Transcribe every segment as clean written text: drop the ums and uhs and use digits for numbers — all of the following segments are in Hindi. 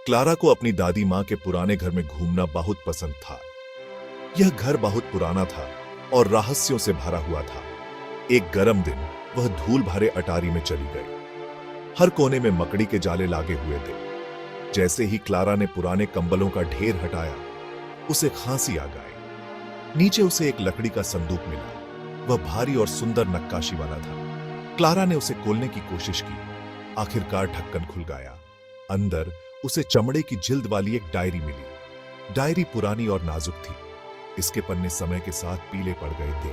क्लारा को अपनी दादी माँ के पुराने घर में घूमना बहुत पसंद था। यह घर बहुत पुराना था और रहस्यों से भरा हुआ था। एक गर्म दिन वह धूल भरे अटारी में चली गई। हर कोने में मकड़ी के जाले लागे हुए थे। जैसे ही क्लारा ने पुराने कंबलों का ढेर हटाया, उसे खांसी आ गई। नीचे उसे एक लकड़ी का संदूक मिला। वह भारी और सुंदर नक्काशी वाला था। क्लारा ने उसे खोलने की कोशिश की। आखिरकार ढक्कन खुल गया। अंदर उसे चमड़े की जिल्द वाली एक डायरी मिली। डायरी पुरानी और नाजुक थी। इसके पन्ने समय के साथ पीले पड़ गए थे।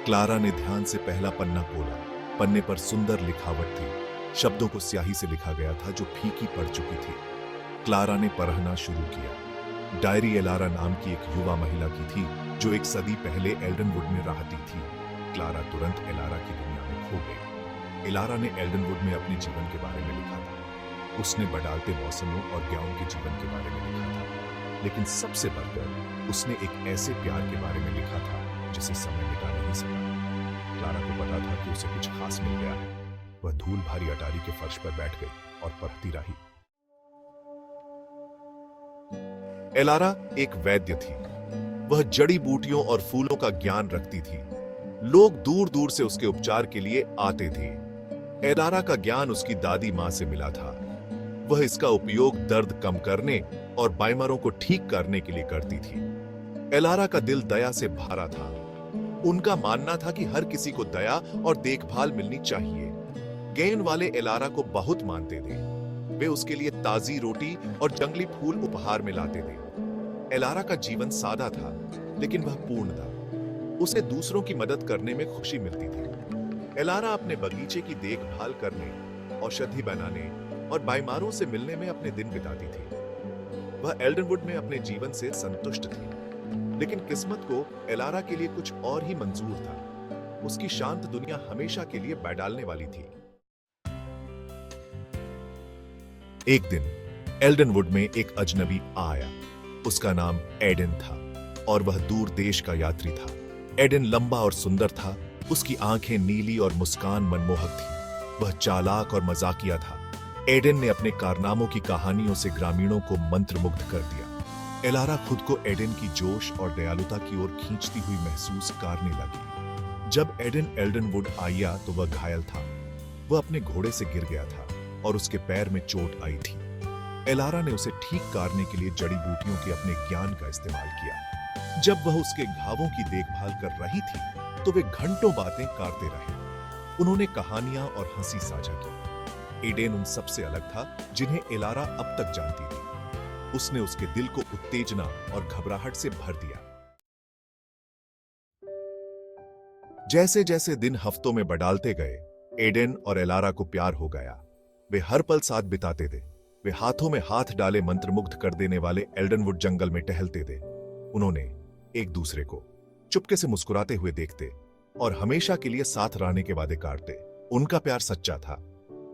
क्लारा ने ध्यान से पहला पन्ना खोला। पन्ने पर सुंदर लिखावट थी। शब्दों को स्याही से लिखा गया था जो फीकी पड़ चुकी थी। क्लारा ने पढ़ना शुरू किया। डायरी एलारा नाम की एक युवा महिला की थी जो एक सदी पहले एल्डनवुड में रहती थी। क्लारा तुरंत एलारा की दुनिया में खो गई। एलारा ने एल्डनवुड में अपने जीवन के बारे में लिखा था। उसने बदलते मौसमों और ग्याओं के जीवन के बारे में लिखा था, लेकिन सबसे बढ़कर उसने एक ऐसे प्यार के बारे में लिखा था जिसे समय मिटा नहीं सका। क्लारा को पता था कि उसे कुछ खास मिल गया है। वह धूल भारी अटारी के फर्श पर बैठ गई और पढ़ती रही। एलारा एक वैद्य थी। वह जड़ी बूटियों और फूलों का ज्ञान रखती थी। लोग दूर दूर से उसके उपचार के लिए आते थे। एलारा का ज्ञान उसकी दादी मां से मिला था। वह इसका उपयोग दर्द कम करने और बीमारों को ठीक करने के लिए करती थी। एलारा का दिल दया से भरा था। उनका मानना था कि हर किसी को दया और देखभाल मिलनी चाहिए। गेन वाले एलारा को बहुत मानते थे। वे उसके लिए ताजी रोटी और जंगली फूल उपहार में लाते थे। एलारा का जीवन सादा था, लेकिन वह पूर्ण था। उसे दूसरों की मदद करने में खुशी मिलती थी। एलारा अपने बगीचे की देखभाल करने, औषधि बनाने और बीमारों से मिलने में अपने दिन बिताती थी। वह एल्डनवुड में अपने जीवन से संतुष्ट थी, लेकिन किस्मत को एलारा के लिए कुछ और ही मंजूर था। उसकी शांत दुनिया हमेशा के लिए बैडालने वाली थी। एक दिन एल्डनवुड में एक अजनबी आया। उसका नाम एडेन था और वह दूर देश का यात्री था। एडेन लंबा और सुंदर था। उसकी आंखें नीली और मुस्कान मनमोहक थी। वह चालाक और मजाकिया था। एडेन ने अपने कारनामों की कहानियों से ग्रामीणों को मंत्रमुग्ध कर दिया। एलारा खुद को एडेन की जोश और दयालुता की ओर खींचती हुई महसूस करने लगी। जब एडेन एल्डनवुड आया तो वह घायल था। वह अपने घोड़े से गिर गया था और उसके पैर में चोट आई थी। एलारा ने उसे ठीक करने के लिए जड़ी बूटियों के अपने ज्ञान का इस्तेमाल किया। जब वह उसके घावों की देखभाल कर रही थी तो वे घंटों बातें करते रहे। उन्होंने कहानियां और हंसी साझा की। एडेन उन सबसे अलग था जिन्हें एलारा अब तक जानती थी। उसने उसके दिल को उत्तेजना और घबराहट से भर दिया। जैसे जैसे दिन हफ्तों में बढ़ाते गए, एडेन और एलारा को प्यार हो गया। वे हर पल साथ बिताते थे। वे हाथों में हाथ डाले मंत्रमुग्ध कर देने वाले एल्डनवुड जंगल में टहलते थे। उन्होंने एक दूसरे को चुपके से मुस्कुराते हुए देखते और हमेशा के लिए साथ रहने के वादे करते। उनका प्यार सच्चा था।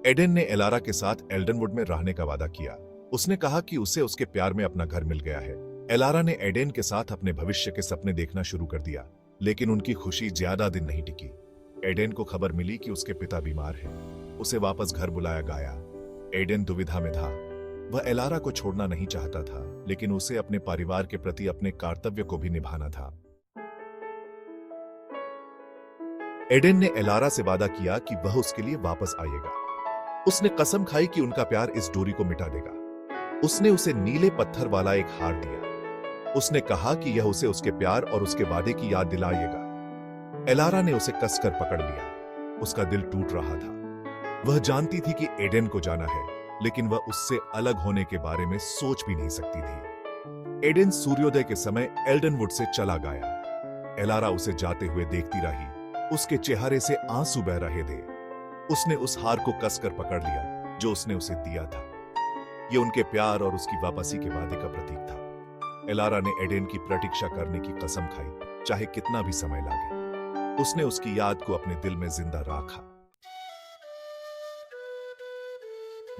एडेन ने एलारा के साथ एल्डनवुड में रहने का वादा किया। उसने कहा कि उसे उसके प्यार में अपना घर मिल गया है। एलारा ने एडेन के साथ अपने भविष्य के सपने देखना शुरू कर दिया, लेकिन उनकी खुशी ज्यादा दिन नहीं टिकी। एडेन को खबर मिली कि उसके पिता बीमार हैं। उसे वापस घर बुलाया गया। एडेन दुविधा में था। वह एलारा को छोड़ना नहीं चाहता था, लेकिन उसे अपने परिवार के प्रति अपने कर्तव्य को भी निभाना था। एडेन ने एलारा से वादा किया कि वह उसके लिए वापस आएगा। उसने कसम खाई कि उनका प्यार इस दूरी को मिटा देगा। उसने उसे नीले पत्थर वाला एक हार दिया। उसने कहा कि यह उसे उसके प्यार और उसके वादे की याद दिलाएगा। एलारा ने उसे कसकर पकड़ लिया। उसका दिल टूट रहा था। वह जानती थी कि एडेन को जाना है, लेकिन वह उससे अलग होने के बारे में सोच भी नहीं सकती थी। एडेन सूर्योदय के समय एल्डनवुड से चला गया। एलारा उसे जाते हुए देखती रही। उसके चेहरे से आंसू बह रहे थे। उसने उस हार को कसकर पकड़ लिया जो उसने उसे दिया था। यह उनके प्यार और उसकी वापसी के वादे का प्रतीक था। एलारा ने एडेन की प्रतीक्षा करने की कसम खाई, चाहे कितना भी समय लगे। उसने उसकी याद को अपने दिल में जिंदा रखा।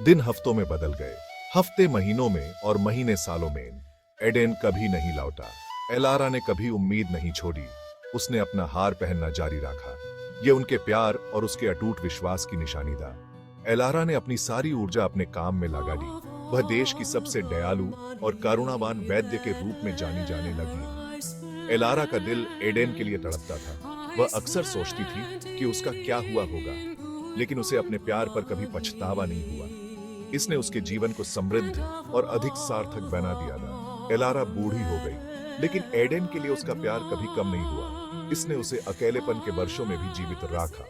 दिन हफ्तों में बदल गए, हफ्ते महीनों में और महीने सालों में। एडेन कभी नहीं लौटा। एलारा ने कभी उम्मीद नहीं छोड़ी। उसने अपना हार पहनना जारी रखा। यह उनके प्यार और उसके अटूट विश्वास की निशानी था। एलारा ने अपनी सारी ऊर्जा अपने काम में लगा दी। वह देश की सबसे दयालु और करुणावान वैद्य के रूप में जानी जाने लगी। एलारा का दिल एडेन के लिए तड़पता था। वह अक्सर सोचती थी कि उसका क्या हुआ होगा, लेकिन उसे अपने प्यार पर कभी पछतावा नहीं हुआ। इसने उसके जीवन को समृद्ध और अधिक सार्थक बना दिया था। एलारा बूढ़ी हो गई, लेकिन एडेन के लिए उसका प्यार कभी कम नहीं हुआ। इसने उसे अकेलेपन के वर्षों में भी जीवित रखा।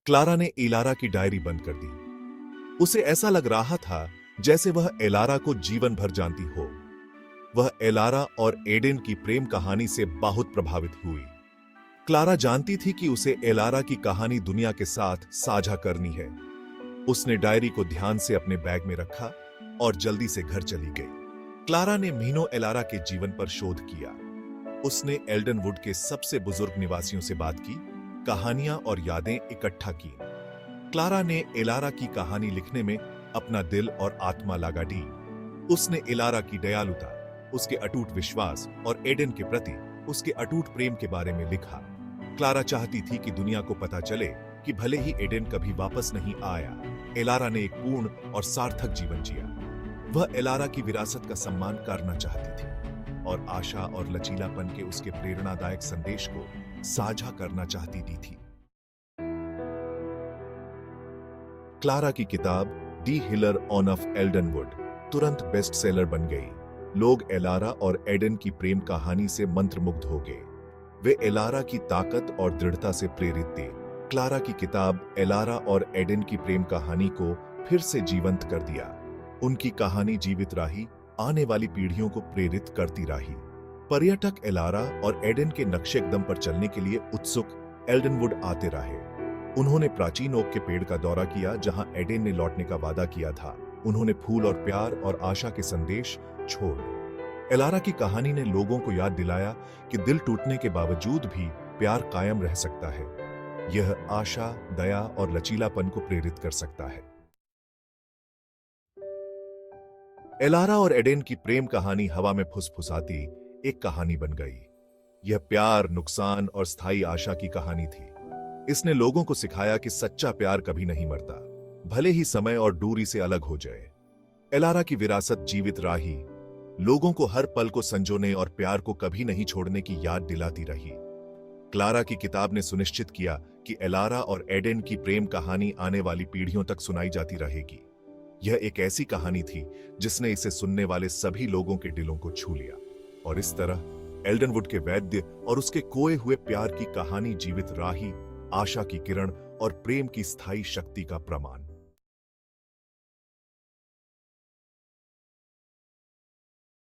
क्लारा ने एलारा की डायरी बंद कर दी। उसे ऐसा लग रहा था जैसे वह एलारा को जीवन भर जानती हो। वह एलारा और एडेन की प्रेम कहानी से बहुत प्रभावित हुई। क्लारा जानती थी कि उसे एलारा की कहानी दुनिया के साथ साझा करनी है। उसने डायरी को ध्यान से अपने बैग में रखा और जल्दी से घर चली गई। क्लारा ने महीनों एलारा के जीवन पर शोध किया। उसने एल्डनवुड के सबसे बुजुर्ग निवासियों से बात की, कहानियां और यादें इकट्ठा की। क्लारा ने एलारा की कहानी लिखने में अपना दिल और आत्मा लगा दी। उसने एलारा की दयालुता, उसके अटूट विश्वास और एडेन के प्रति उसके अटूट प्रेम के बारे में लिखा। क्लारा चाहती थी कि दुनिया को पता चले कि भले ही एडेन कभी वापस नहीं आया, एलारा ने एक पूर्ण और सार्थक जीवन जिया। वह एलारा की विरासत का सम्मान करना चाहती थी और आशा और लचीलापन के उसके प्रेरणादायक संदेश को साझा करना चाहती थी। क्लारा की किताब दी हिलर ऑन ऑफ एल्डनवुड तुरंत बेस्ट सेलर बन गई। लोग एलारा और एडेन की प्रेम कहानी से मंत्रमुग्ध हो गए। वे एलारा की ताकत और दृढ़ता से प्रेरित थे। क्लारा की किताब एलारा और एडेन की प्रेम कहानी को फिर से जीवंत कर दिया। उनकी कहानी जीवित रही, आने वाली पीढ़ियों को प्रेरित करती रही। पर्यटक एलारा और एडेन के नक्शे कदम पर चलने के लिए उत्सुक एल्डनवुड आते रहे। उन्होंने प्राचीन ओक के पेड़ का दौरा किया जहां एडेन ने लौटने का वादा किया था। उन्होंने फूल और प्यार और आशा के संदेश छोड़। एलारा की कहानी ने लोगों को याद दिलाया कि दिल टूटने के बावजूद भी प्यार कायम रह सकता है। यह आशा, दया और लचीलापन को प्रेरित कर सकता है। एलारा और एडेन की प्रेम कहानी हवा में फुसफुसाती एक कहानी बन गई। यह प्यार, नुकसान और स्थायी आशा की कहानी थी। इसने लोगों को सिखाया कि सच्चा प्यार कभी नहीं मरता, भले ही समय और दूरी से अलग हो जाए। एलारा की विरासत जीवित रही, लोगों को हर पल को संजोने और प्यार को कभी नहीं छोड़ने की याद दिलाती रही। क्लारा की किताब ने सुनिश्चित किया कि एलारा और एडेन की प्रेम कहानी आने वाली पीढ़ियों तक सुनाई जाती रहेगी। यह एक ऐसी कहानी थी जिसने इसे सुनने वाले सभी लोगों के दिलों को छू लिया, और इस तरह एल्डनवुड के वैद्य और उसके खोए हुए प्यार की कहानी जीवित रही, आशा की किरण और प्रेम की स्थायी शक्ति का प्रमाण।